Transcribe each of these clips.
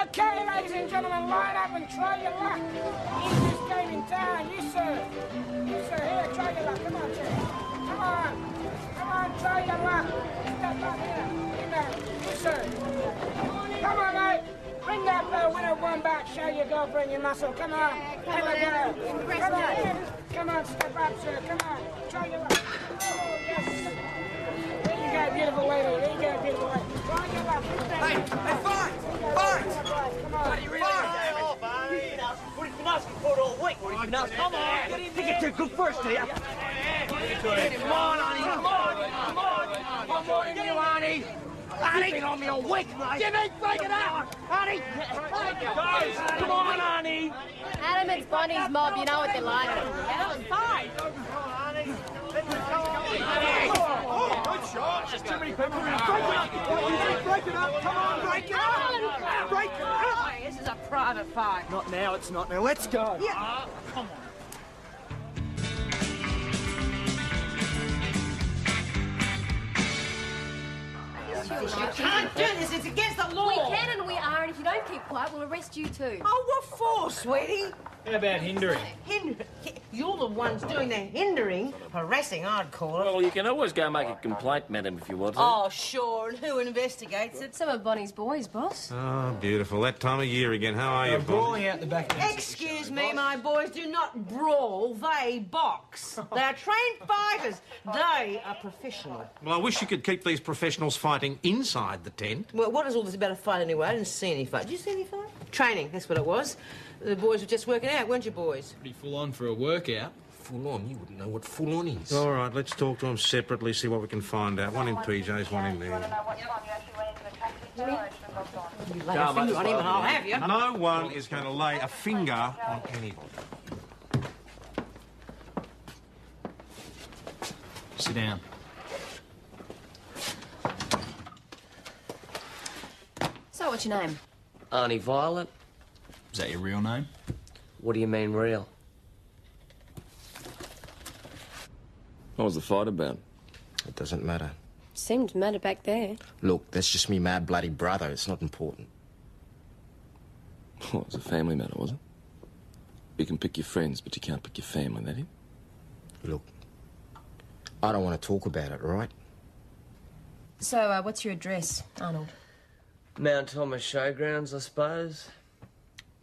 Okay, ladies and gentlemen, line up and try your luck. Easiest game in town. You, sir. You, sir. Here, try your luck. Come on, sir. Come on. Come on, try your luck. Step up here. You know. You, sir. Come on, mate. Bring that winner one back. Show your girlfriend your muscle. Come on. Have a go. Come on. Come on, step up, sir. Come on. Try your luck. Oh, yes. There you go, beautiful lady. There you go, beautiful lady. Try your luck. Hey, fight! Come on. Buddy, really? Oh, buddy. What have you been asking for all week? What have you been asking? Come on, get in there. Think it's too good first, do you? Come on, Arnie. Come on. I'm warning you, Arnie. Arnie! You've been on me all week, mate. Jimmy, break it up! Arnie! Guys, come on, Arnie! Adam, it's Bonnie's mob. You know what they're like. That was fine. Good shot. There's too many people around. Break it up. Come on, break it up. Break it up. This is a private fight. Not now, it's not now. Let's go. Yeah. Come on. You can't do this. It's against the law. We can and we are, and if you don't keep quiet, we'll arrest you too. Oh, what for, sweetie? How about hindering? You're the ones doing the hindering. Harassing, I'd call it. Well, you can always go make a complaint, madam, if you want to. Oh, sure. And who investigates it? Some of Bonnie's boys, boss. Oh, beautiful. That time of year again. How are you, Bonnie? Brawling out the back. Excuse me, my boys do not brawl, they box. They are trained fighters. They are professional. Well, I wish you could keep these professionals fighting inside the tent. Well, what is all this about a fight anyway? I didn't see any fight. Did you see any fight? Training, that's what it was. The boys were just working out, weren't you, boys? Pretty full on for a workout. Full on? You wouldn't know what full on is. All right, let's talk to them separately, see what we can find out. One in PJs, one in there. You lay a finger on him and I'll have you. No one is going to lay a finger on anybody. Sit down. So, what's your name? Arnie Violet? Is that your real name? What do you mean, real? What was the fight about? It doesn't matter. Seemed to matter back there. Look, that's just me mad bloody brother. It's not important. Oh, it was a family matter, was it? You can pick your friends, but you can't pick your family, that it? Look, I don't want to talk about it, right? So, what's your address, Arnold? Mount Thomas Showgrounds, I suppose.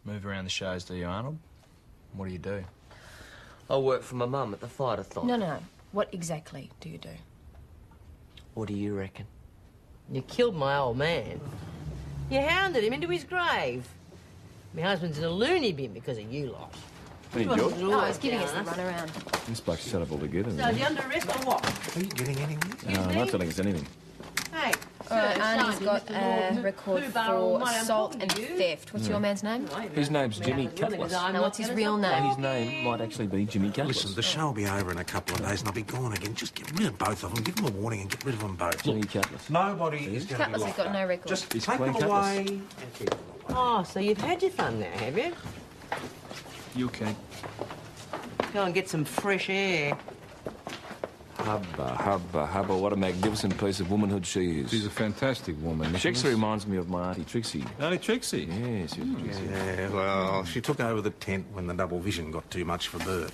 Move around the shows, do you, Arnold? What do you do? I work for my mum at the fight-a-thon. No. What exactly do you do? What do you reckon? You killed my old man. You hounded him into his grave. My husband's in a loony bin because of you lot. Hey, George. Oh, I was giving us the runaround. This bloke's set up all together. So, is he under arrest or what? Are you getting anywhere? No, I'm not telling us anything. Hey, Arnie's got a record for assault and theft. What's your man's name? His name's Jimmy Cutlass. Now, what's his real And name? his name might actually be Jimmy Cutlass. Listen, the show will be over in a couple of days and I'll be gone again. Just get rid of both of them. Give them a warning and get rid of them both. Jimmy Cutlass. Nobody is going to be Cutlass has locked got up. no record. Just He's take them clean away Cutlass. and keep them away. Oh, so you've had your fun now, have you? You okay? Go and get some fresh air. Hubba, what a magnificent piece of womanhood she is. She's a fantastic woman. She actually reminds me of my auntie Trixie. Auntie Trixie? Yes, Trixie. Yeah, well, she took over the tent when the double vision got too much for Bert.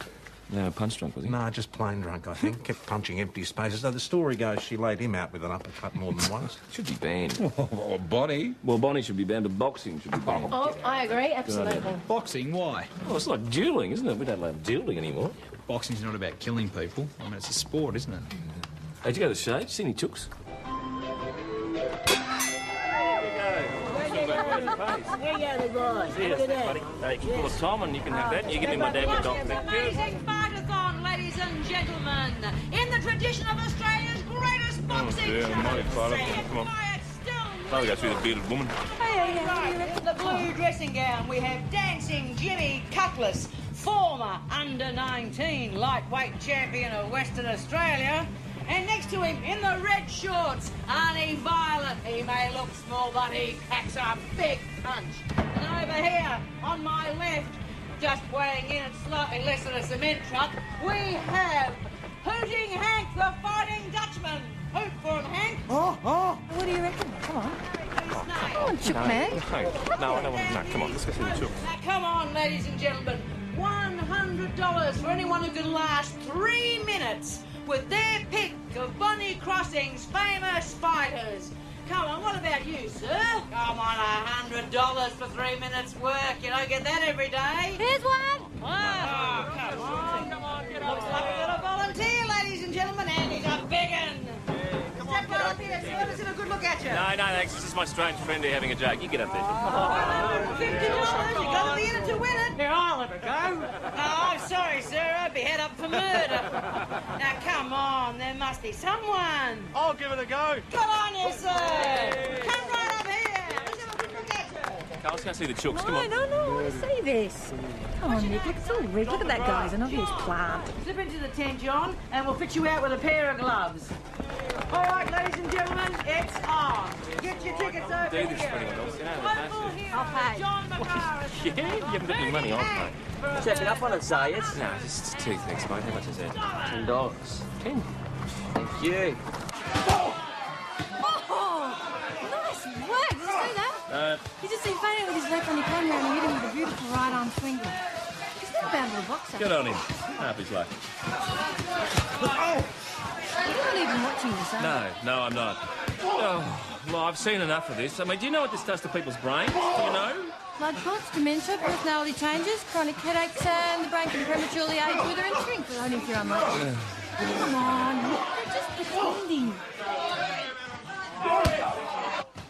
No, punch drunk, was he? No, just plain drunk, I think. Kept punching empty spaces. So the story goes she laid him out with an uppercut more than once. Should be banned. Oh, Bonnie. Well, Bonnie should be banned, but boxing should be banned. Oh, I agree, absolutely. Boxing? Why? Oh, it's like duelling, isn't it? We don't allow duelling anymore. Boxing's not about killing people. I mean, it's a sport, isn't it? Hey, did you go to the show? Did you see any chooks? There you go, the boys. Look at that. Hey, you can pull a Tom and you can have that and you give me my dad with doctor. Amazing fight-a-thon, ladies and gentlemen. In the tradition of Australia's greatest boxing dear, mighty show. fight-a-thon. Come on. Now we go through the bearded woman. The blue dressing gown, we have Dancing Jimmy Cutlass, former under-19 lightweight champion of Western Australia. And next to him, in the red shorts, Arnie Violet. He may look small, but he packs a big punch. And over here, on my left, just weighing in at slightly less than a cement truck, we have Hooting Hank, the Fighting Dutchman. Hoot for him, Hank. What do you reckon? Come on. Come on, Chook man. No, I don't want to. No, come on, let's go see the Chook. Now, come on, ladies and gentlemen. $100 for anyone who can last 3 minutes with their pick of Bonnie Crossing's famous fighters. Come on, what about you, sir? Come on, $100 for 3 minutes work. You don't get that every day. Here's one. Oh, come on, get up. Looks like we got a volunteer, ladies and gentlemen, and he's a big un. Step right up here, sir. Let's have a good look at you. No, thanks. This is my strange friend here having a joke. You get up there. $50. You got to be in it to win it. Now, I'll have a go. Oh, I'm sorry, sir. I'd be head up for murder. Now, come on. There must be someone. I'll give it a go. Come on, you, sir. Come right up here. Let's have a good look at you. Let's go see the Chooks. Come on. No, I want to see this. Come on, Nick, look, it's all rigged. Look at that guy, he's an obvious plant. Slip into the tent, John, and we'll fit you out with a pair of gloves. All right, ladies and gentlemen, it's on. Get your tickets over Do here. this for anyone else. You know, Local hero, John McGrath. Yeah, you haven't got any money on, mate. Check it up on it, Zayas. No, just two things, mate. How much is that? $10. 10. Thank you. Oh, nice work. Did you see that? You just see Fanny with his left on your camera and he hit him with a beautiful right arm swinger. He's not a bad little boxer. Good on him. Half his luck. You're not even watching this, are you? No, I'm not. Oh, well, I've seen enough of this. I mean, do you know what this does to people's brains? Do you know? Blood clots, dementia, personality changes, chronic headaches, and the brain can prematurely age, wither and shrink, but only if you're unlucky. Come on, they're just pretending.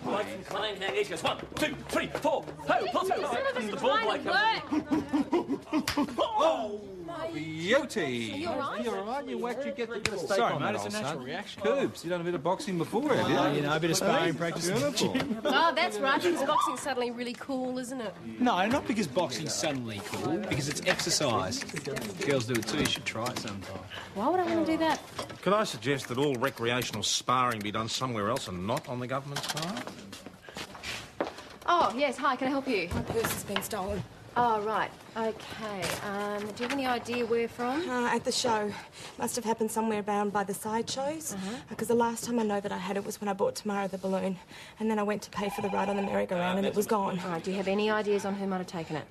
Nice and clean, how easy goes. 1, 2, 3, 4. Ho, plus the ball play comes. Oh! Beauty! Are you all right? You all right? You whacked, you get the steak. Sorry, on mate, that, it's a old natural son. reaction. Coobs, you done a bit of boxing before, have you? You know, a bit of sparring practice. Beautiful. Oh, that's right, because boxing's suddenly really cool, isn't it? No, not because boxing's suddenly cool, because it's exercise. Girls do it too, you should try it sometime. Why would I want to do that? Could I suggest that all recreational sparring be done somewhere else and not on the government's farm? Oh, yes, hi, can I help you? My purse has been stolen. Oh, right, okay. Do you have any idea where from? At the show. Must have happened somewhere around by the sideshows. Because the last time I know that I had it was when I bought Tamara the balloon. And then I went to pay for the ride on the merry-go-round and it was gone. All right, do you have any ideas on who might have taken it?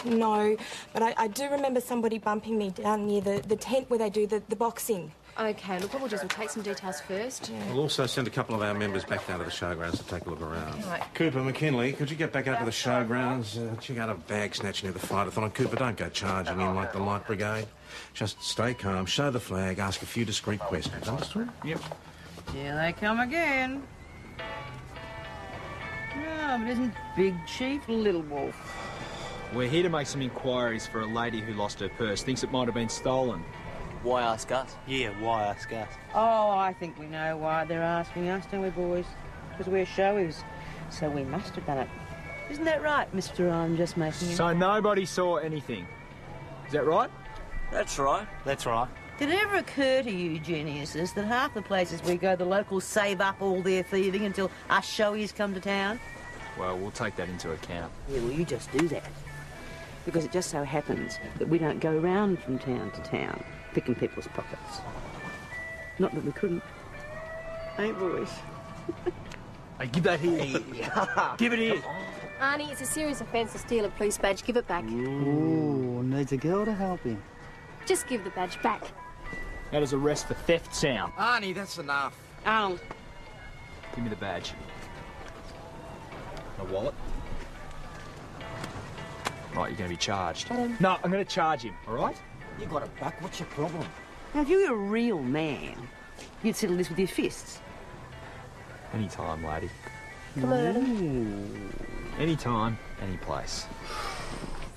No, but I do remember somebody bumping me down near the tent where they do the boxing. Okay, look, what we'll do is we'll take some details first. We'll also send a couple of our members back down to the showgrounds to take a look around. Right. Cooper, McKinley, could you get back out to the showgrounds? Check out a bag snatch near the fight-a-thon. Cooper, don't go charging in like the Light Brigade. Just stay calm, show the flag, ask a few discreet questions. Understood? Yep. Here they come again. No, but isn't Big Chief Little Wolf? We're here to make some inquiries for a lady who lost her purse. Thinks it might have been stolen. Why ask us? Yeah, why ask us? Oh, I think we know why they're asking us, don't we, boys? Because we're showies, so we must have done it. Isn't that right, Mr. I'm just making it? So nobody saw anything. Is that right? That's right. That's right. Did it ever occur to you, geniuses, that half the places we go, the locals save up all their thieving until us showies come to town? Well, we'll take that into account. Yeah, well, you just do that. Because it just so happens that we don't go round from town to town picking people's pockets. Not that we couldn't. Ain't boys? Hey, give that here. Give it here. Arnie, it's a serious offence to steal a police badge. Give it back. Ooh, needs a girl to help him. Just give the badge back. How does arrest for theft sound? Arnie, that's enough. Arnold. Give me the badge. A wallet. Right, you're going to be charged. No, I'm going to charge him, all right? You got it back. What's your problem? Now, if you were a real man, you'd settle this with your fists. Any time, laddie. Come on, Adam. Any time, any place.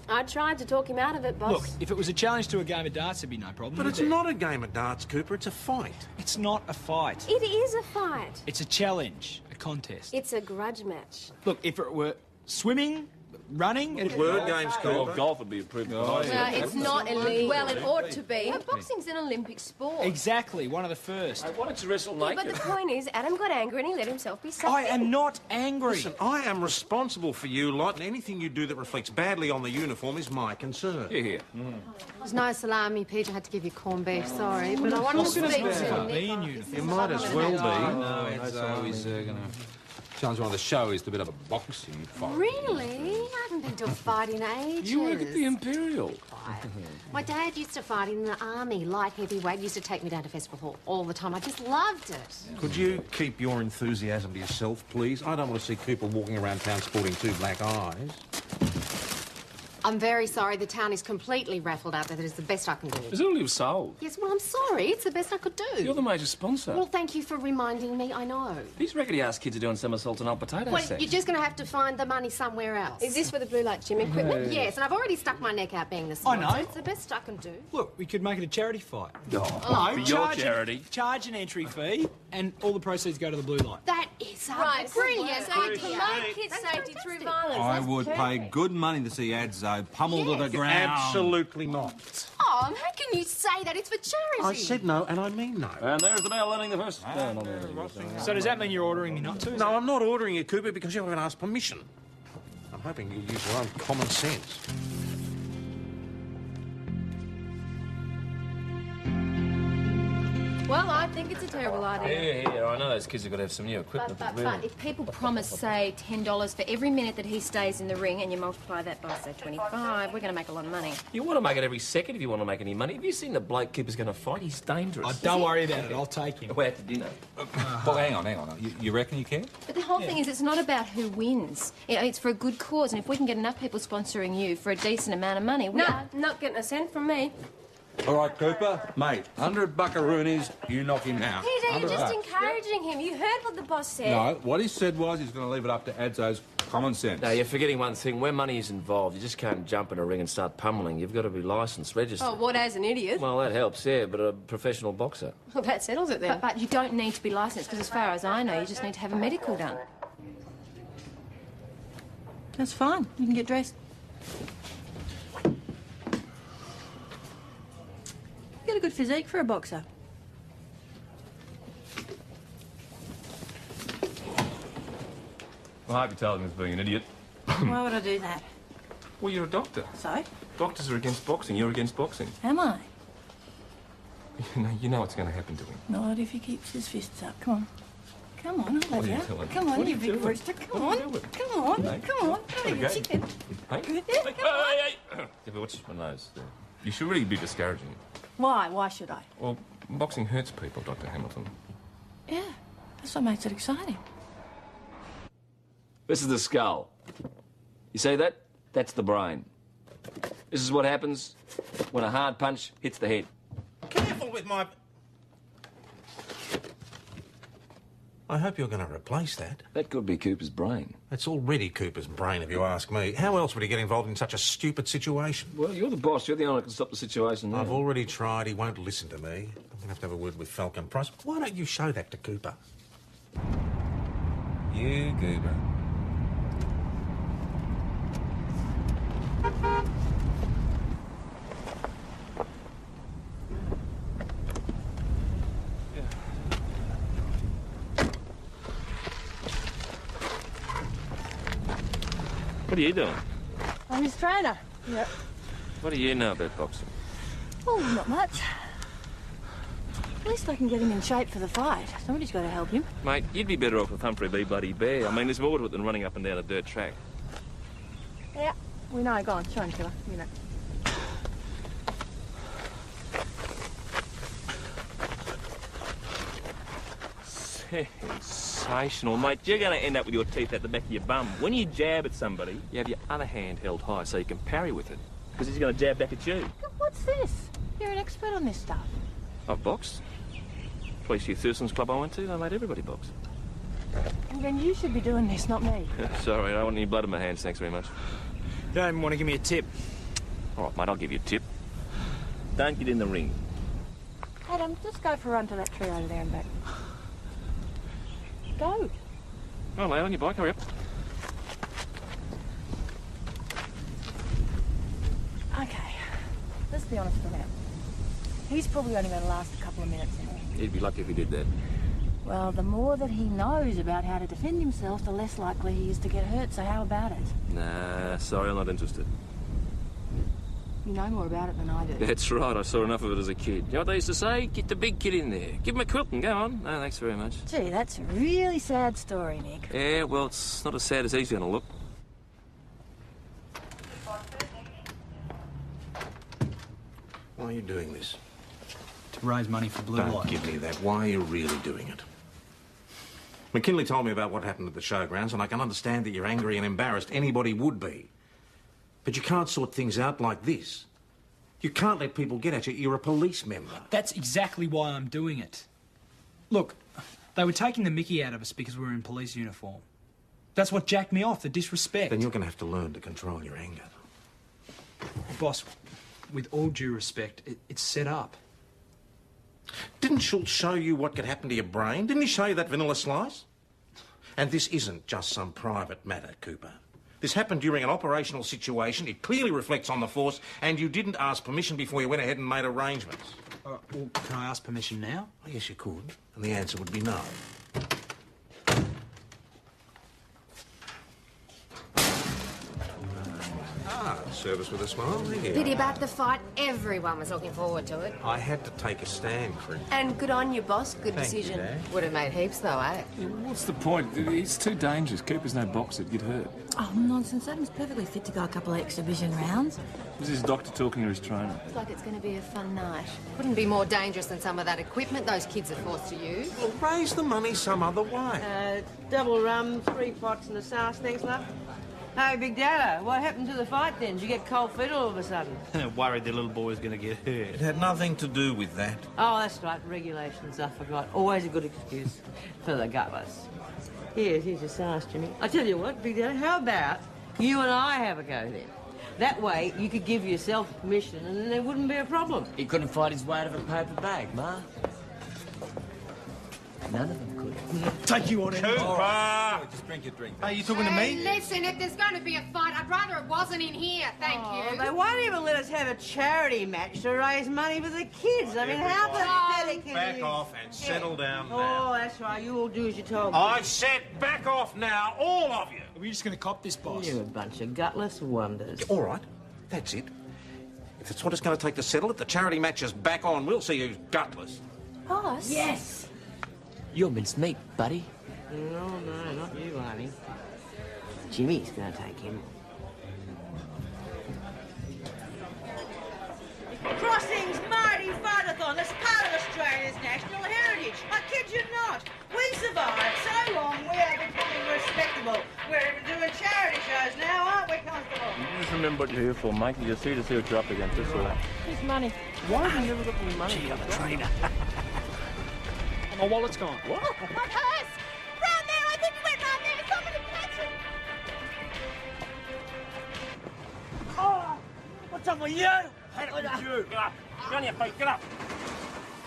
I tried to talk him out of it, boss. Look, if it was a challenge to a game of darts, there'd be no problem. But it's not a game of darts, Cooper. It's a fight. It's not a fight. It is a fight. It's a challenge, a contest. It's a grudge match. Look, if it were swimming, running... Word games, Cooper. Golf would be approved. It's not illegal. Well, it ought to be. But boxing's an Olympic sport. Exactly, one of the first. Why don't you wrestle Yeah, naked? but the point is, Adam got angry and he let himself be sucked I in. am not angry. Listen, I am responsible for you lot, and anything you do that reflects badly on the uniform is my concern. Here. There's no salami, Peter. had to give you corned beef, sorry. But I wanted to speak to You might as well be. No, it's always going to... Challenge one of the show is a bit of a boxing fight. Really? I haven't been to a fight in ages. You work at the Imperial. My dad used to fight in the army, light heavyweight. Used to take me down to Festival Hall all the time. I just loved it. Could you keep your enthusiasm to yourself, please? I don't want to see Cooper walking around town sporting 2 black eyes. I'm very sorry. The town is completely raffled out. That is the best I can do. Is it all you've sold? Yes, well, I'm sorry. It's the best I could do. You're the major sponsor. Well, thank you for reminding me. I know. These raggedy-ass kids are doing somersaults and old potato Well, sacks. you're just going to have to find the money somewhere else. Is this for the blue light gym equipment? Yes, and I've already stuck my neck out being the sponsor. know. It's the best I can do. Look, we could make it a charity fight. No, for your charity. Charge an entry fee, and all the proceeds go to the blue light. That is Right, brilliant. So you promote kids' safety through violence. I That's would pay perfect. good money to see Adzo pummeled to the ground. Absolutely not. Oh, how can you say that? It's for charity. I said no, and I mean no. And there's the bell letting the first... So does that mean you're ordering me not to? No, I'm not ordering you, Cooper, because you haven't asked permission. I'm hoping you'll use your own common sense. Well, I think it's a terrible idea. Yeah, I know those kids have got to have some new equipment. But if people promise, say, $10 for every minute that he stays in the ring and you multiply that by, say, 25, we're going to make a lot of money. You want to make it every second if you want to make any money. Have you seen the bloke Cooper's going to fight? He's dangerous. Oh, don't worry about it. I'll take him. We're out to dinner. Well, hang on. You reckon you can? But the whole thing is it's not about who wins. It's for a good cause, and if we can get enough people sponsoring you for a decent amount of money... not getting a cent from me. All right, Cooper. Mate, 100 buckaroonies, you knock him out. Peter, you're 100 just bucks. encouraging him. You heard what the boss said. No, what he said was he's going to leave it up to Adzo's common sense. No, you're forgetting one thing. Where money is involved, you just can't jump in a ring and start pummeling. You've got to be licensed, registered. Oh, what, as an idiot? Well, that helps, yeah, but a professional boxer. Well, that settles it then. But you don't need to be licensed, because as far as I know, you just need to have a medical done. That's fine. You can get dressed. You got a good physique for a boxer. I hope you told him he's being an idiot. Why would I do that? Well, you're a doctor. So? Doctors are against boxing. You're against boxing. Am I? You know what's going to happen to him. Not if he keeps his fists up. Come on. Come on, I'll What are you let you. doing? Come on, What are you you big doing? rooster. Come What are on. you doing? Come on. Mate. Come on. Come on, you Okay. chicken. Hey? Yeah, come on. Hey. Yeah, but watch my nose there. You should really be discouraging him. Why? Why should I? Well, boxing hurts people, Dr. Hamilton. Yeah, that's what makes it exciting. This is the skull. You see that? That's the brain. This is what happens when a hard punch hits the head. Careful with my... I hope you're going to replace that. That could be Cooper's brain. It's already Cooper's brain, if you ask me. How else would he get involved in such a stupid situation? Well, you're the boss. You're the only one who can stop the situation now. I've already tried. He won't listen to me. I'm going to have a word with Falcon Price. Why don't you show that to Cooper? You, Cooper. What are you doing? I'm his trainer. Yeah. What do you know about boxing? Oh, not much. At least I can get him in shape for the fight. Somebody's got to help him. Mate, you'd be better off with Humphrey B. Bloody Bear. I mean, there's more to it than running up and down a dirt track. Yeah. We know. Go on, show him, Killer. You know. Sensational, mate. You're going to end up with your teeth at the back of your bum. When you jab at somebody, you have your other hand held high so you can parry with it. Because he's going to jab back at you. What's this? You're an expert on this stuff. I've boxed. Police Youth Thurston's club I went to, they made everybody box. Well, then you should be doing this, not me. Sorry, I don't want any blood in my hands, thanks very much. You don't even want to give me a tip. All right, mate, I'll give you a tip. Don't get in the ring. Adam, just go for a run to that tree over there and back. Go. Oh, mate, on your bike, hurry up. Okay. Let's be honest for now. He's probably only going to last a couple of minutes anyway. He'd be lucky if he did that. Well, the more that he knows about how to defend himself, the less likely he is to get hurt, so how about it? Nah, sorry, I'm not interested. You know more about it than I do. That's right, I saw enough of it as a kid. You know what they used to say? Get the big kid in there. Give him a quilt and go on. No, thanks very much. Gee, that's a really sad story, Nick. Yeah, well, it's not as sad as he's going to look. Why are you doing this? To raise money for Blue Light. Don't give me that. Why are you really doing it? McKinley told me about what happened at the showgrounds, and I can understand that you're angry and embarrassed. Anybody would be. But you can't sort things out like this. You can't let people get at you. You're a police member. That's exactly why I'm doing it. Look, they were taking the mickey out of us because we were in police uniform. That's what jacked me off, the disrespect. Then you're going to have to learn to control your anger. Boss, with all due respect, it's set up. Didn't Schultz show you what could happen to your brain? Didn't he show you that vanilla slice? And this isn't just some private matter, Cooper. This happened during an operational situation. It clearly reflects on the force, and you didn't ask permission before you went ahead and made arrangements. Well, can I ask permission now? Oh, yes, you could. And the answer would be no. Service with a smile. Pity about the fight. Everyone was looking forward to it. I had to take a stand for it. And good on you, boss. Good Thank you, decision. Dad. Would have made heaps, though, eh? Yeah, what's the point? He's too dangerous. Cooper's no boxer. He'd get hurt. Oh, nonsense. Adam's perfectly fit to go a couple of exhibition rounds. Was his doctor talking to his trainer? Looks like it's going to be a fun night. Wouldn't be more dangerous than some of that equipment those kids are forced to use. Well, raise the money some other way. Double rum, 3 pots and a sauce, thanks, love. Hey, Big Dada, what happened to the fight then? Did you get cold feet all of a sudden? Worried the little boy was going to get hurt. It had nothing to do with that. Oh, that's right, regulations, I forgot. Always a good excuse for the gutless. Here's your sauce, Jimmy. I tell you what, Big Dada, how about you and I have a go then? That way, you could give yourself permission and then there wouldn't be a problem. He couldn't fight his way out of a paper bag, Ma. None of them could. Take you on it. Cooper! Just drink your drink. Are you talking to me? Listen, if there's going to be a fight, I'd rather it wasn't in here, thank you. They won't even let us have a charity match to raise money for the kids. I mean, how pathetic is it? Back off and settle down Oh, now. that's right. You all do as you're told. I said back off now, all of you. Are we just going to cop this, boss? You're a bunch of gutless wonders. All right, that's it. If it's what it's going to take to settle it, the charity match is back on. We'll see who's gutless. Boss? Yes! You're minced meat, buddy. No, not you, honey. Jimmy's going to take him. Crossings Mighty Fight-a-thon. That's part of Australia's national heritage. I kid you not. We survived so long, we are becoming respectable. We're even doing charity shows now, aren't we, Constable? You just remember what you're here for, mate. You're just here to see what you're up against, that's all. Here's money. Why have you never got any money? Gee, I'm a trainer. My wallet's gone. What? My purse! Round there! I think it went round there! Somebody catch it! Oh, what's up with you? Hey, look at you. Get up. Get on your feet. Get up.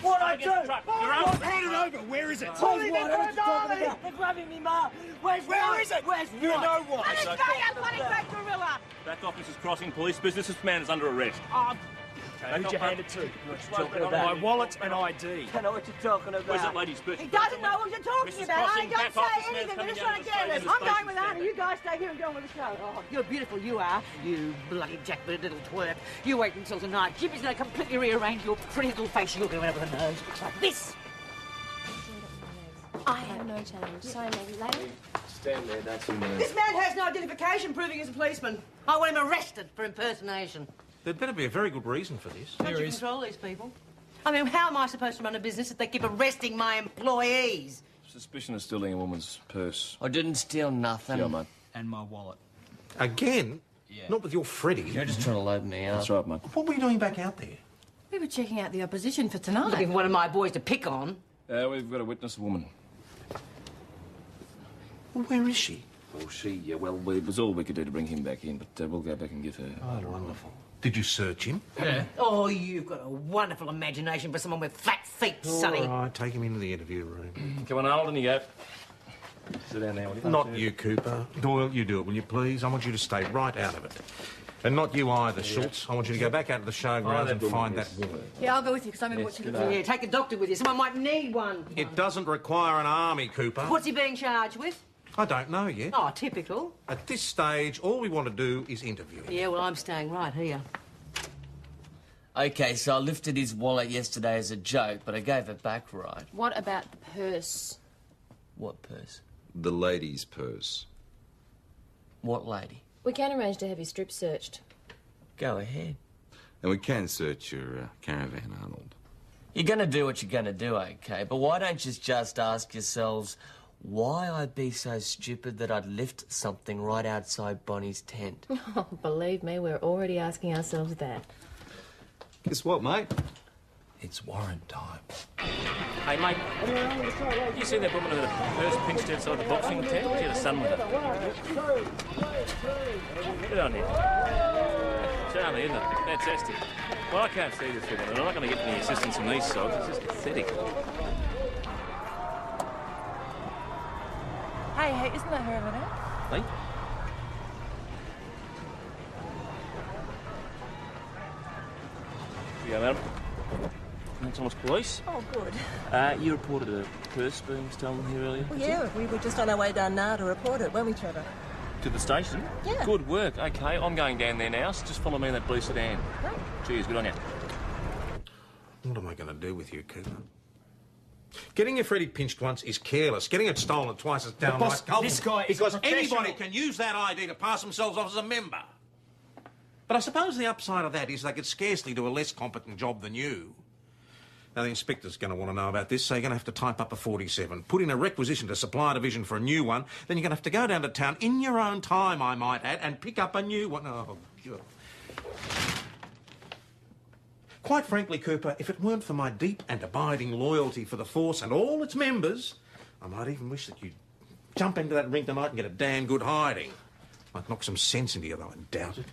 What I do? You're up. Hand it over. Where is it? Holy Army! They're grabbing me, Ma. Where is it? Where's You what? know what? Let us go, you bloody great gorilla! Back off, Mrs. Crossing. Police business. This man is under arrest. Who'd you hand it to? talking about? My wallet and ID. I know what you're talking about. Where's that lady's purse? He doesn't know what you're talking Mrs. about. Crossing, Honey, don't back off. This say man's anything. We're coming just down trying to to get the us. station. I'm going with Anna. You guys stay here and go on with the show. Oh, you're beautiful, you are. You bloody jackbooted little twerp. You wait until tonight. Jimmy's going to completely rearrange your pretty little face. You'll go over the nose. Looks like this. I have no change. Sorry, maybe later. Stand there, don't you know? This man has no identification proving he's a policeman. I want him arrested for impersonation. There'd better be a very good reason for this. Can't you control these people? I mean, how am I supposed to run a business if they keep arresting my employees? Suspicion of stealing a woman's purse. I didn't steal nothing. Yeah, mate. And my wallet. Again? Yeah. Not with your Freddie. You're just trying to load me up. That's right, mate. What were you doing back out there? We were checking out the opposition for tonight. Looking for one of my boys to pick on. We've got a witness, a woman. Well, where is she? Well, it was all we could do to bring him back in, but we'll go back and get her. Oh, wonderful. Did you search him? Yeah. Oh, you've got a wonderful imagination for someone with flat feet, Sonny. All right, take him into the interview room. Come on, Alden, you go. Sit down now. Not you, Cooper. Doyle, you do it, will you please? I want you to stay right out of it. And not you either, Schultz. I want you to go back out to the showgrounds and find that woman. Yeah, I'll go with you because I'm in watching the Yeah, take a doctor with you. Someone might need one. It doesn't require an army, Cooper. What's he being charged with? I don't know yet. Oh, typical. At this stage, all we want to do is interview him. Yeah, well, I'm staying right here. Okay, so I lifted his wallet yesterday as a joke, but I gave it back right. What about the purse? What purse? The lady's purse. What lady? We can arrange to have your strip searched. Go ahead. And we can search your caravan, Arnold. You're gonna do what you're gonna do, okay? But why don't you just ask yourselves why I'd be so stupid that I'd lift something right outside Bonnie's tent? Oh, believe me, we're already asking ourselves that. Guess what, mate? It's warrant time. Hey, mate, you seen that woman with her purse pinched outside the boxing tent? She had a son with her. Get on here. Charlie, isn't it? Fantastic. Well, I can't see this woman, and I'm not going to get any assistance from these sods. It's just pathetic. Hey, isn't that her over there? Hey? Here you go, madam. Thomas Police. Oh, good. You reported a purse being stolen here earlier? Well, yeah, we were just on our way down now to report it, weren't we, Trevor? To the station? Yeah. Good work. Okay, I'm going down there now, so just follow me in that blue sedan. Right. Cheers, good on you. What am I going to do with you, Cooper? Getting your Freddy pinched once is careless. Getting it stolen twice is downright boss, culpable. this guy is because a professional. anybody can use that ID to pass themselves off as a member. But I suppose the upside of that is they could scarcely do a less competent job than you. Now, the inspector's going to want to know about this, so you're going to have to type up a 47, put in a requisition to supply division for a new one, then you're going to have to go down to town in your own time, I might add, and pick up a new one. Oh, sure. Quite frankly, Cooper, if it weren't for my deep and abiding loyalty for the Force and all its members, I might even wish that you'd jump into that ring tonight and get a damn good hiding. Might knock some sense into you, though, I doubt it.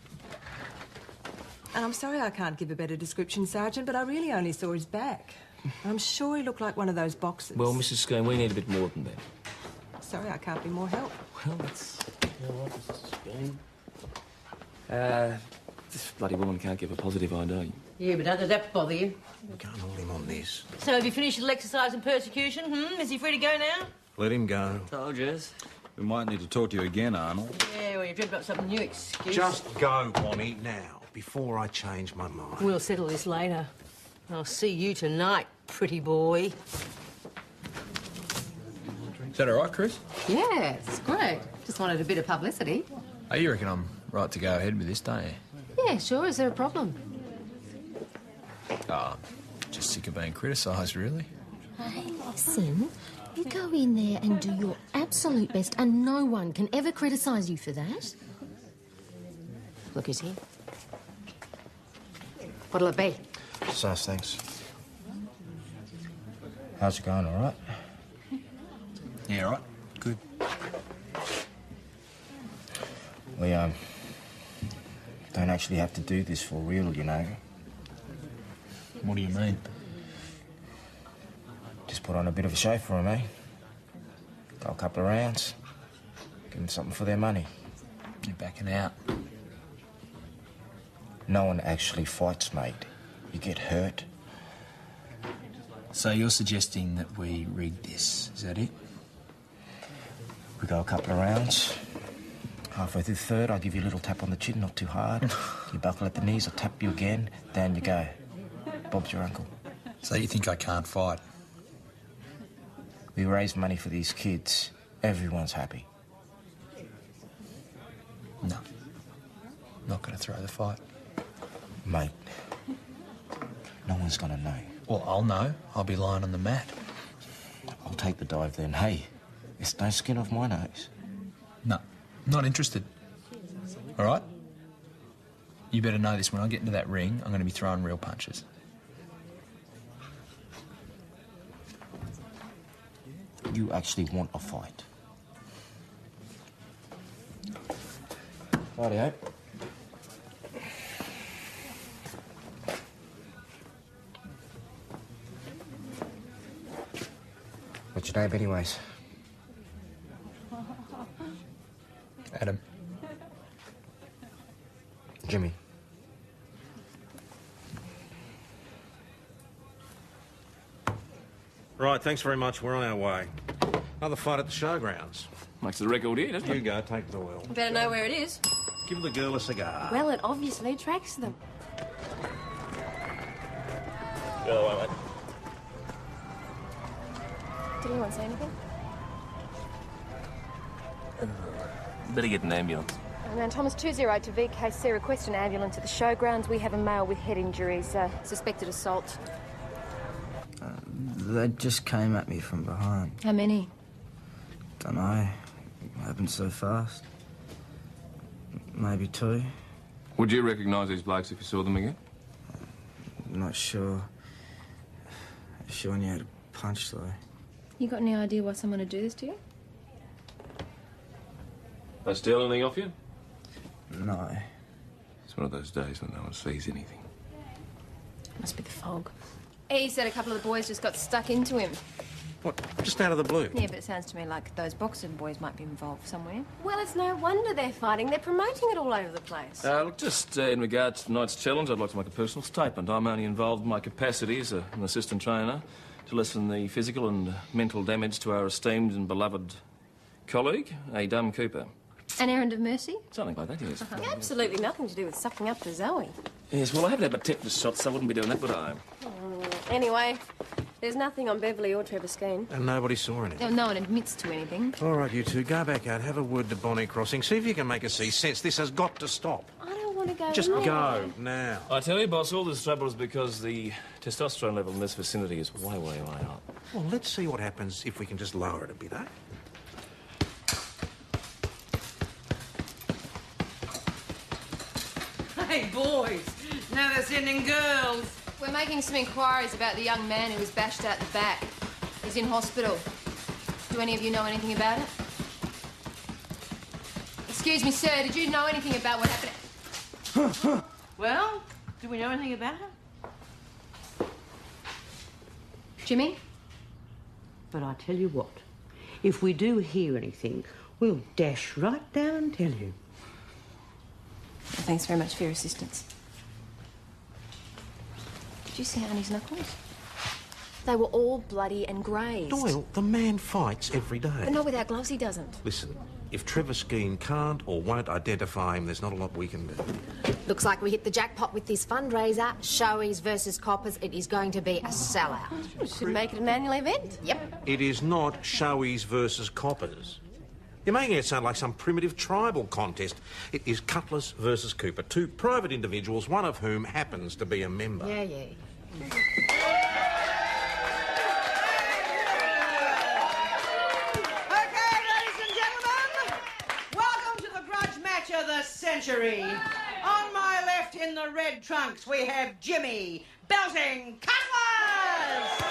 I'm sorry I can't give a better description, Sergeant, but I really only saw his back. I'm sure he looked like one of those boxers. Well, Mrs. Scone, we need a bit more than that. Sorry I can't be more help. Well, that's all right, Mrs. Scone. This bloody woman can't give a positive ID. Yeah, but don't let that bother you. We can't hold him on this. So have you finished your exercise and persecution? Is he free to go now? Let him go. Told you. We might need to talk to you again, Arnold. Yeah, well, you've dreamt up some new excuse. Just go, Bonnie, now, before I change my mind. We'll settle this later. I'll see you tonight, pretty boy. Is that all right, Chris? Yeah, it's great. Just wanted a bit of publicity. Oh, you reckon I'm right to go ahead with this, don't you? Yeah, sure. Is there a problem? Oh, just sick of being criticised, really. Hey, listen. You go in there and do your absolute best, and no one can ever criticise you for that. Look, who's here. What'll it be? Sus, thanks. How's it going, all right? Yeah, all right. Good. We, don't actually have to do this for real, you know. What do you mean? Just put on a bit of a show for 'em, eh? Go a couple of rounds. Give 'em something for their money. You're backing out. No one actually fights, mate. You get hurt. So you're suggesting that we rig this, is that it? We go a couple of rounds. Halfway through the third, I'll give you a little tap on the chin, not too hard. You buckle at the knees, I'll tap you again. Down you go. Bob's your uncle. So you think I can't fight? We raise money for these kids. Everyone's happy. No. Not going to throw the fight. Mate, no one's going to know. Well, I'll know. I'll be lying on the mat. I'll take the dive then. Hey, there's no skin off my nose. No, not interested. All right? You better know this. When I get into that ring, I'm going to be throwing real punches. You actually want a fight. Rightio. What's your name, anyways? Adam. Jimmy. Right, thanks very much. We're on our way. Another fight at the showgrounds. Makes the record here, doesn't it? You go, take the wheel. You better know where it is. Give the girl a cigar. Well, it obviously attracts them. Go away, mate. Did anyone say anything? Better get an ambulance. Man Thomas 208 to VKC, request an ambulance at the showgrounds. We have a male with head injuries, suspected assault. They just came at me from behind. How many? Dunno. It happened so fast. Maybe 2. Would you recognise these blokes if you saw them again? Not sure. Sure knew how to punch, though. You got any idea why someone would do this to you? They steal anything off you? No. It's one of those days when no one sees anything. Must be the fog. He said a couple of the boys just got stuck into him. What, just out of the blue? Yeah, but it sounds to me like those boxing boys might be involved somewhere. Well, it's no wonder they're fighting. They're promoting it all over the place. Look, just in regards to tonight's challenge, I'd like to make a personal statement. I'm only involved in my capacity as an assistant trainer to lessen the physical and mental damage to our esteemed and beloved colleague, a dumb Cooper. An errand of mercy? Something like that, yes. Absolutely nothing to do with sucking up to Zoe. Yes, well, I haven't had my tetanus shot, so I wouldn't be doing that, would I? Anyway, there's nothing on Beverly or Trevor Skeen. And nobody saw anything? No one admits to anything. All right, you two, go back out, have a word to Bonnie Crossing, see if you can make us see sense. This has got to stop. I don't want to go Just there. go, now. I tell you, boss, all this trouble is because the testosterone level in this vicinity is way, way, way up. Well, let's see what happens if we can just lower it a bit, eh? Hey, boys, now they're sending girls. We're making some inquiries about the young man who was bashed out the back. He's in hospital. Do any of you know anything about it? Excuse me, sir, did you know anything about what happened? Well, do we know anything about her? Jimmy? But I tell you what, if we do hear anything, we'll dash right down and tell you. Thanks very much for your assistance. Did you see Arnie's knuckles? They were all bloody and grazed. Doyle, the man fights every day. But not without gloves, he doesn't. Listen, if Trevor Skeen can't or won't identify him, there's not a lot we can do. Looks like we hit the jackpot with this fundraiser. Showies versus coppers. It is going to be a sellout. We should make it an annual event. Yep. It is not showies versus coppers. You're making it sound like some primitive tribal contest. It is Cutlers versus Cooper, 2 private individuals, one of whom happens to be a member. Yeah, yeah. Okay, ladies and gentlemen, welcome to the grudge match of the century. On my left in the red trunks, we have Jimmy belting Cutlers.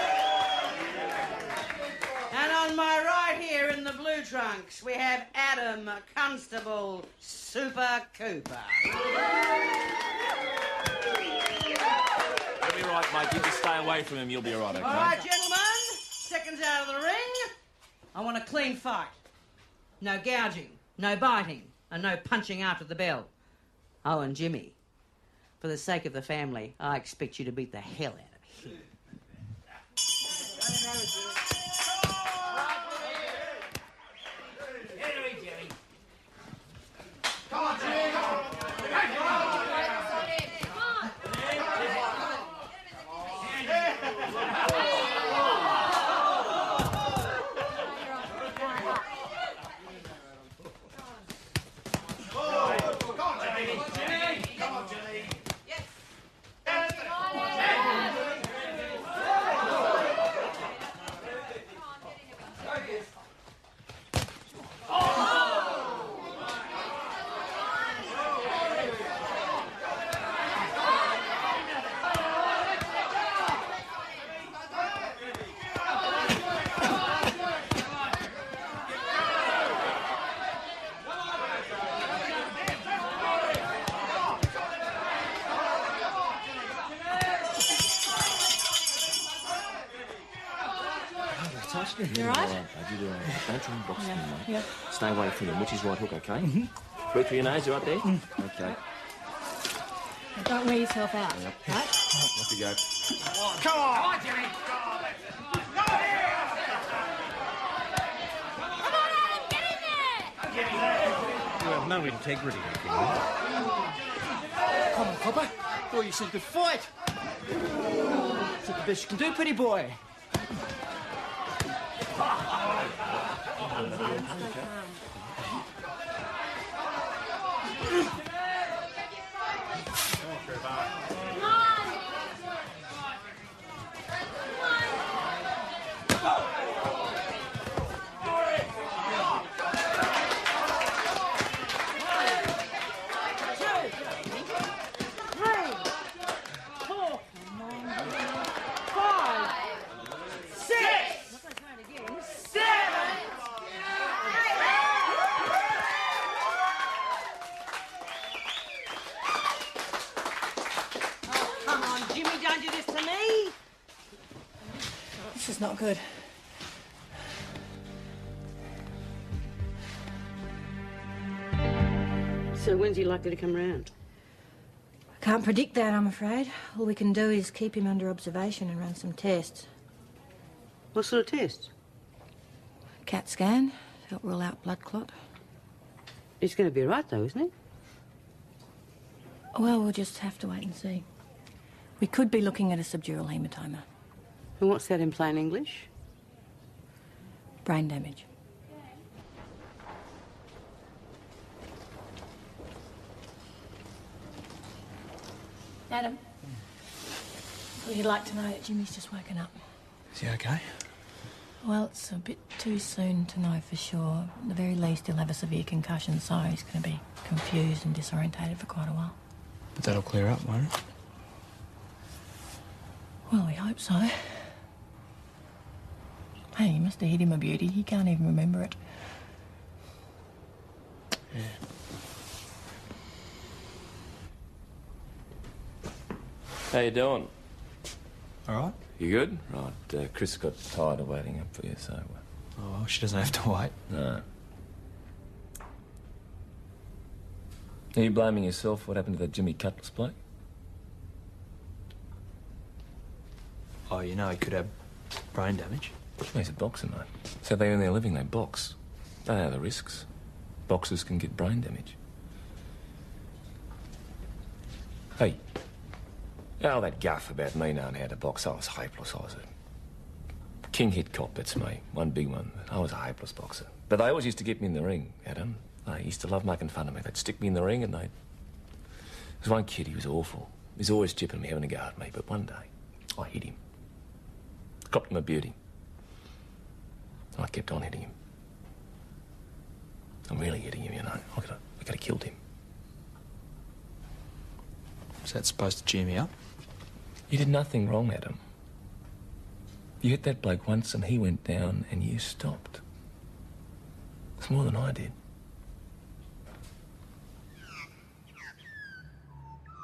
And on my right here in the blue trunks, we have Adam Constable Super Cooper. You'll be right, mate. You just stay away from him. You'll be all right, okay? All right, gentlemen, seconds out of the ring. I want a clean fight. No gouging, no biting, and no punching after the bell. Oh, and Jimmy, for the sake of the family, I expect you to beat the hell out of him. Come on, Jimmy. Come on. You all right? I did don't try and box him, mate. Yeah. Stay away from him, which is right hook, okay? Breathe through your nose, you right there? Okay. Don't wear yourself out, right? Off you go. Come on. Come on, Jimmy. You have no integrity, you know. Come on, Copper. Thought you said you could fight. That's the best you can do, pretty boy. This is not good. So when's he likely to come round? I can't predict that, I'm afraid. All we can do is keep him under observation and run some tests. What sort of tests? CAT scan, help rule out blood clot. He's going to be all right, though, isn't he? Well, we'll just have to wait and see. We could be looking at a subdural hematoma. And what's that in plain English? Brain damage. Adam, well, you'd like to know that Jimmy's just woken up. Is he okay? Well, it's a bit too soon to know for sure. At the very least, he'll have a severe concussion, so he's going to be confused and disorientated for quite a while. But that'll clear up, won't it? Well, we hope so. Hey, you must have hit him a beauty. He can't even remember it. Yeah. How you doing? All right. You good? Right, Chris got tired of waiting up for you, so... Oh, she doesn't have to wait. No. Are you blaming yourself for what happened to that Jimmy Cutlass bloke? Oh, you know he could have brain damage. He's a boxer, mate. So they earn their living, they box. Don't know the risks. Boxers can get brain damage. Hey, all that guff about me knowing how to box, I was hopeless. I was a king hit cop, that's me. One big one. I was a hopeless boxer. But they always used to get me in the ring, Adam. They used to love making fun of me. They'd stick me in the ring and they'd... There's one kid, he was awful. He was always chipping me, having a go at me. But one day, I hit him. Copped him a beauty. I kept on hitting him. I'm really hitting him, you know. I could have killed him. Was that supposed to cheer me up? You did nothing wrong, Adam. You hit that bloke once and he went down and you stopped. It's more than I did.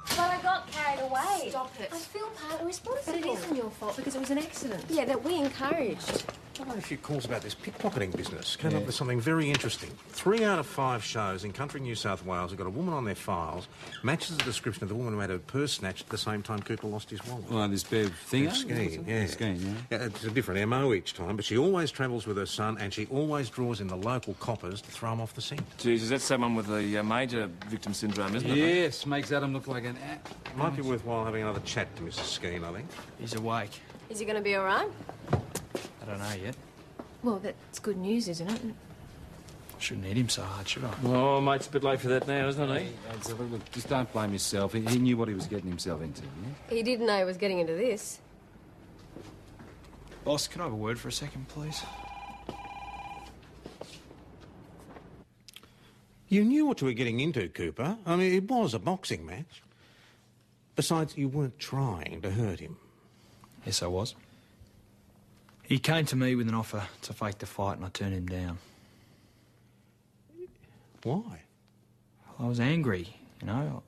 But I got carried away. Stop it. I feel partly responsible. But it isn't your fault because it was an accident. Yeah, that we encouraged. I've had a few calls about this pickpocketing business. Came up with something very interesting. 3 out of 5 shows in country New South Wales have got a woman on their files, matches the description of the woman who had her purse snatched at the same time Cooper lost his wallet. Well, this Bev thing? Skeen, yeah. Skeen, yeah. It's a different MO each time, but she always travels with her son and she always draws in the local coppers to throw them off the scent. Jeez, is that someone with the major victim syndrome, isn't it? Yes, makes Adam look like an... Might be worthwhile having another chat to Mrs. Skeen, I think. He's awake. Is he going to be all right? I don't know yet. Well, that's good news, isn't it? Shouldn't hit him so hard, should I? Oh, mate's a bit late for that now, isn't he? Look, just don't blame yourself. He knew what he was getting himself into, yeah? He didn't know he was getting into this. Boss, can I have a word for a second, please? You knew what you were getting into, Cooper. I mean, it was a boxing match. Besides, you weren't trying to hurt him. Yes, I was. He came to me with an offer to fake the fight and I turned him down. Why? I was angry, you know.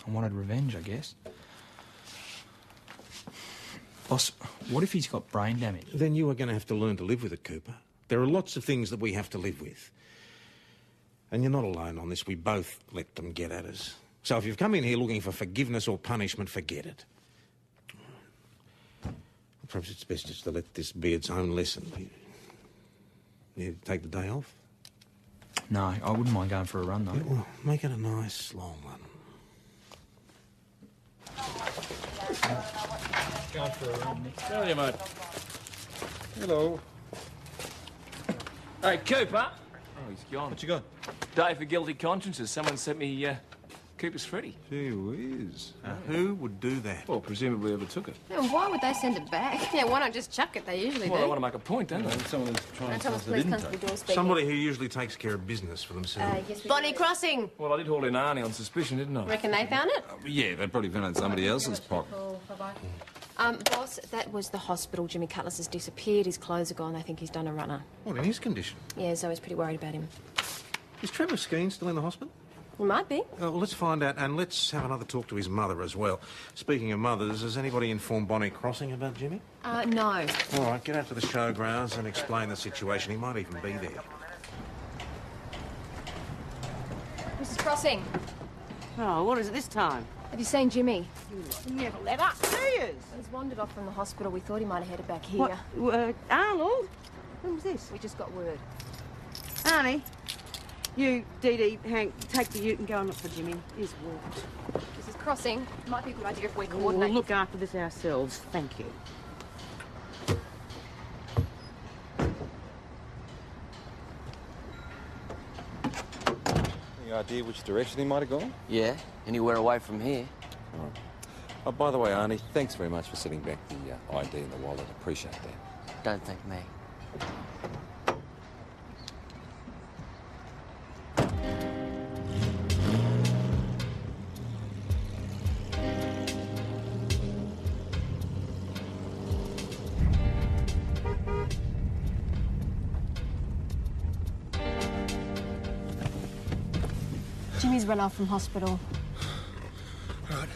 I wanted revenge, I guess. Boss, what if he's got brain damage? Then you are going to have to learn to live with it, Cooper. There are lots of things that we have to live with. And you're not alone on this. We both let them get at us. So if you've come in here looking for forgiveness or punishment, forget it. Perhaps it's best just to let this be its own lesson. You take the day off? No, I wouldn't mind going for a run, though. Yeah, well, make it a nice, long one. Going for a run, Nick. Tell you, mate. Hello. Hey, Cooper. Oh, he's gone. What you got? Day for guilty consciences. Someone sent me Cooper's Freddy. Gee whiz. Who would do that? Well, presumably whoever took it. Yeah, why would they send it back? Yeah, why not just chuck it? They usually Well, do. they want to make a point, don't they? Someone's trying to tell us they Police didn't Constable take Door speaking. Somebody who usually takes care of business for themselves. Bonnie Crossing. Well, I did haul in Arnie on suspicion, didn't I? Reckon they found it? Yeah, they probably found it in somebody else's pocket. Boss, that was the hospital. Jimmy Cutlass has disappeared. His clothes are gone. They think he's done a runner. What, in his condition? Yeah, Zoe's pretty worried about him. Is Trevor Skeen still in the hospital? He might be. Well, let's find out, and let's have another talk to his mother as well. Speaking of mothers, has anybody informed Bonnie Crossing about Jimmy? No. All right, get out to the showgrounds and explain the situation. He might even be there. Mrs. Crossing, Oh, what is it this time? have you seen Jimmy? You never let up, do you? He's wandered off from the hospital. We thought he might have headed back here. What? Arnold? When was this? We just got word. Arnie, you, Dee Dee, Hank, take the ute and go and look for Jimmy. He's walked. Mrs. Crossing, it might be a good idea if we We'll coordinate. look after this ourselves. Thank you. Any idea which direction he might have gone? Yeah, anywhere away from here. All right. Oh, by the way, Arnie, thanks very much for sending back the ID and the wallet. Appreciate that. Don't thank me. Jimmy's run off from hospital. Right.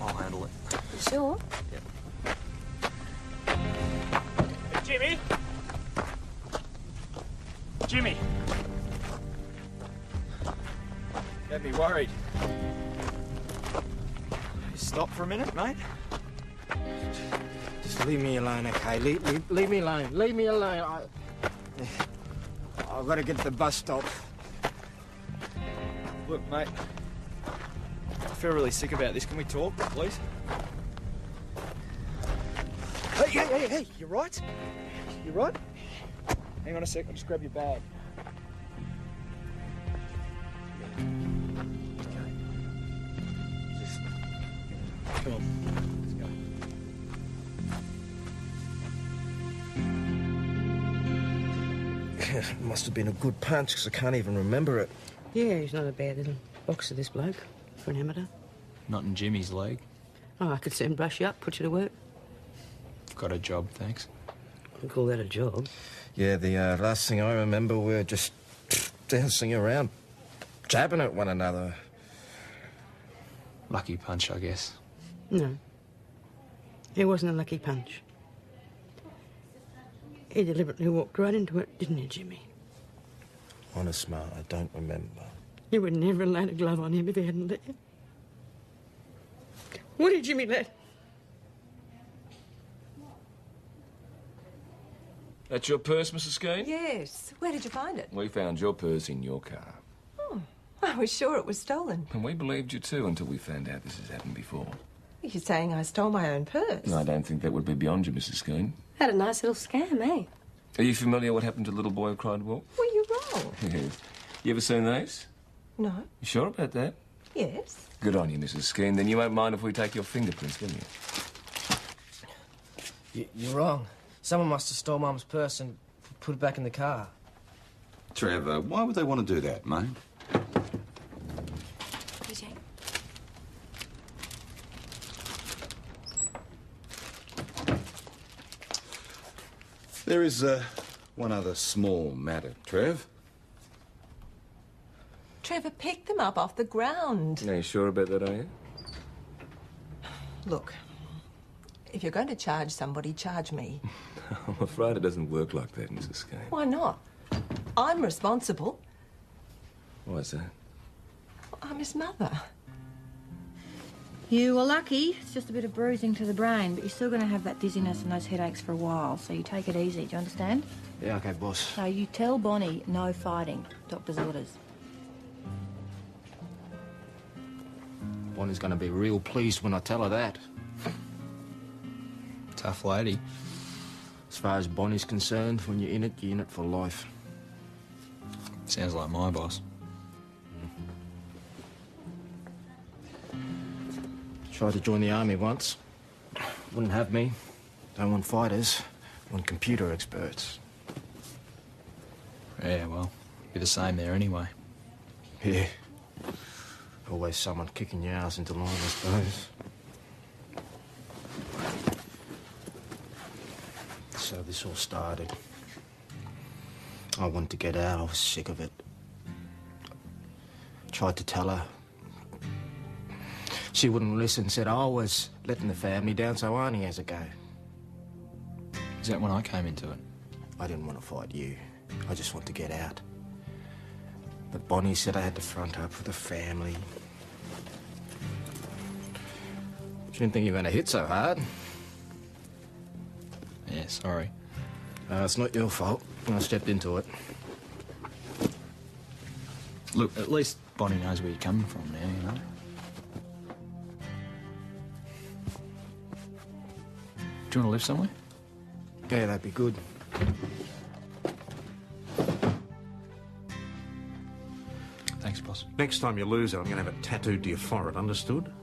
I'll handle it. You sure? Jimmy! Jimmy! Got me worried. Stop for a minute, mate. Just leave me alone, okay? Leave me alone. Leave me alone. I've got to get to the bus stop. Look, mate. I feel really sick about this. Can we talk, please? Hey, you right? You right? Hang on a sec, I'll just grab your bag. Come on, let's go. It must have been a good punch, because I can't even remember it. Yeah, he's not a bad little boxer, this bloke, for an amateur. Not in Jimmy's leg. Oh, I could soon brush you up, put you to work. Got a job, thanks. I call that a job. Yeah, the last thing I remember, we were just dancing around, jabbing at one another. Lucky punch, I guess. No. It wasn't a lucky punch. He deliberately walked right into it, didn't he, Jimmy? Honest, Ma, I don't remember. You would never have laid a glove on him if he hadn't let you. What did Jimmy let? That's your purse, Mrs. Skeen? Yes. Where did you find it? We found your purse in your car. Oh, I was sure it was stolen. And we believed you too until we found out this has happened before. You're saying I stole my own purse? No, I don't think that would be beyond you, Mrs. Skeen. Had a nice little scam, eh? Are you familiar what happened to the little boy who cried wolf? Were you wrong? Yes. You ever seen those? No. You sure about that? Yes. Good on you, Mrs. Skeen. Then you won't mind if we take your fingerprints, will you? You're wrong. Someone must have stole Mum's purse and put it back in the car. Trevor, why would they want to do that, mate? There is one other small matter, Trev. Trevor picked them up off the ground. Are you sure about that, are you? Look, if you're going to charge somebody, charge me. I'm afraid it doesn't work like that, Mrs. Skeen. Why not? I'm responsible. Why's that? I'm his mother. You were lucky. It's just a bit of bruising to the brain, but you're still going to have that dizziness and those headaches for a while, so you take it easy. Do you understand? Yeah, OK, boss. So you tell Bonnie no fighting. Doctor's orders. Bonnie's going to be real pleased when I tell her that. Tough lady. As far as Bonnie's concerned, when you're in it for life. Sounds like my boss. Tried to join the army once. Wouldn't have me. Don't want fighters. Want computer experts. Yeah, well, be the same there anyway. Yeah. Always someone kicking your ass into line, I suppose. So this all started. I wanted to get out. I was sick of it. Tried to tell her. She wouldn't listen, said I was letting the family down, so Arnie has a go. Is that when I came into it? I didn't want to fight you. I just want to get out. But Bonnie said I had to front up for the family. She didn't think you were going to hit so hard. Yeah, sorry. It's not your fault. I stepped into it. Look, at least Bonnie knows where you're coming from now, you know? Do you want to live somewhere? Yeah, that'd be good. Thanks, boss. Next time you lose it, I'm going to have it tattooed to your forehead, understood?